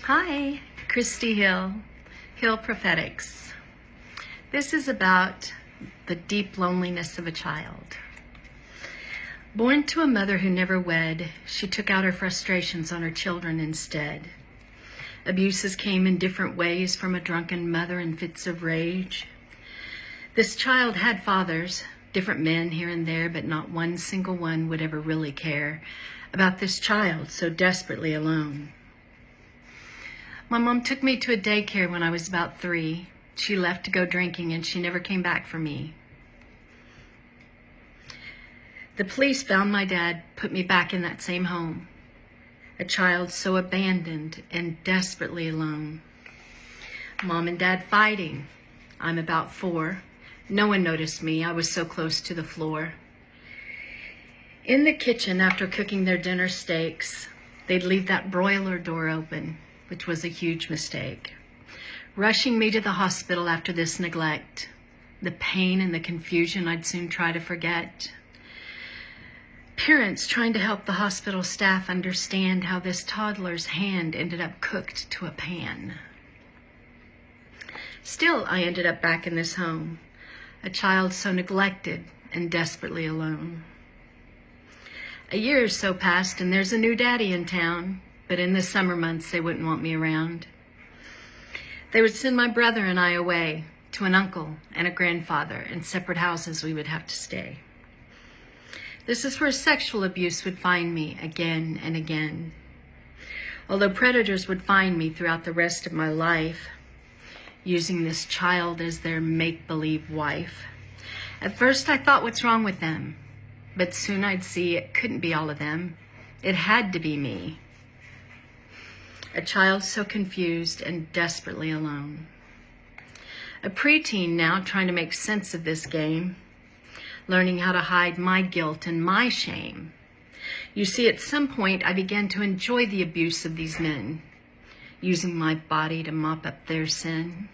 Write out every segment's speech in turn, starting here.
Hi, Christy Hill, Hill Prophetics. This is about the deep loneliness of a child. Born to a mother who never wed, she took out her frustrations on her children instead. Abuses came in different ways from a drunken mother and fits of rage. This child had fathers, different men here and there, but not one single one would ever really care about this child so desperately alone. My mom took me to a daycare when I was about 3. She left to go drinking and she never came back for me. The police found my dad, put me back in that same home. A child so abandoned and desperately alone. Mom and Dad fighting. I'm about 4. No one noticed me. I was so close to the floor. In the kitchen, after cooking their dinner steaks, they'd leave that broiler door open, which was a huge mistake. Rushing me to the hospital after this neglect. The pain and the confusion I'd soon try to forget. Parents trying to help the hospital staff understand how this toddler's hand ended up cooked to a pan. Still, I ended up back in this home, a child so neglected and desperately alone. A year or so passed and there's a new daddy in town, but in the summer months they wouldn't want me around. They would send my brother and I away to an uncle and a grandfather, in separate houses we would have to stay. This is where sexual abuse would find me again and again. Although predators would find me throughout the rest of my life, using this child as their make-believe wife. At first I thought, what's wrong with them? But soon I'd see it couldn't be all of them. It had to be me. A child so confused and desperately alone. A preteen now trying to make sense of this game, learning how to hide my guilt and my shame. You see, at some point I began to enjoy the abuse of these men, using my body to mop up their sin.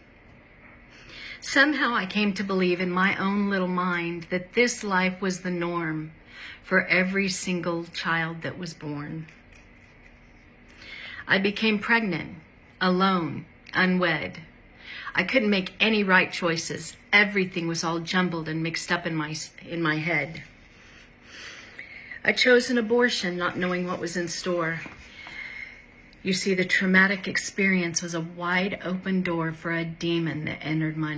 Somehow I came to believe in my own little mind that this life was the norm for every single child that was born. I became pregnant, alone, unwed. I couldn't make any right choices. Everything was all jumbled and mixed up in my head. I chose an abortion, not knowing what was in store. You see, the traumatic experience was a wide open door for a demon that entered my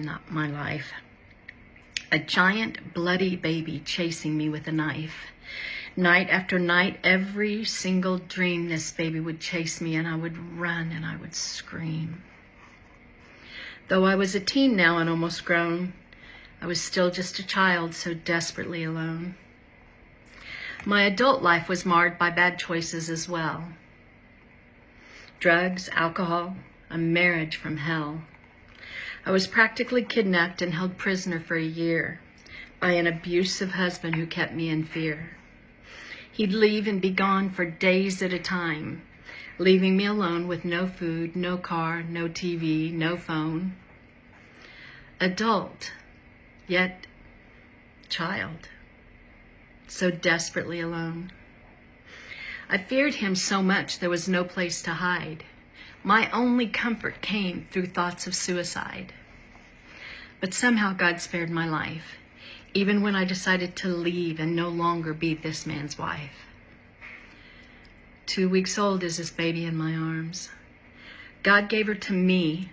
life. A giant bloody baby chasing me with a knife. Night after night, every single dream, this baby would chase me and I would run and I would scream. Though I was a teen now and almost grown, I was still just a child so desperately alone. My adult life was marred by bad choices as well. Drugs, alcohol, a marriage from hell. I was practically kidnapped and held prisoner for a year by an abusive husband who kept me in fear. He'd leave and be gone for days at a time, leaving me alone with no food, no car, no TV, no phone. Adult, yet child, so desperately alone. I feared him so much there was no place to hide. My only comfort came through thoughts of suicide. But somehow God spared my life, even when I decided to leave and no longer be this man's wife. 2 weeks old is this baby in my arms. God gave her to me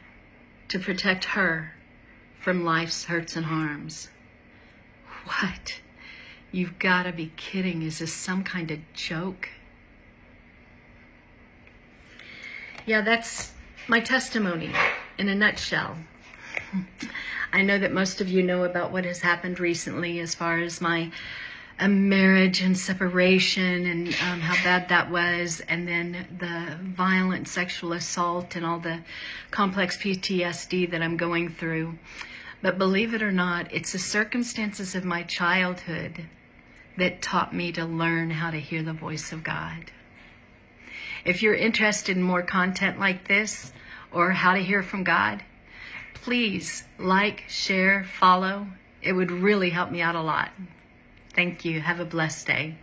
to protect her from life's hurts and harms. What? You've got to be kidding. Is this some kind of joke? Yeah, that's my testimony in a nutshell. I know that most of you know about what has happened recently as far as my marriage and separation and how bad that was, and then the violent sexual assault and all the complex PTSD that I'm going through. But believe it or not, it's the circumstances of my childhood that taught me to learn how to hear the voice of God. If you're interested in more content like this or how to hear from God, please like, share, follow. It would really help me out a lot. Thank you. Have a blessed day.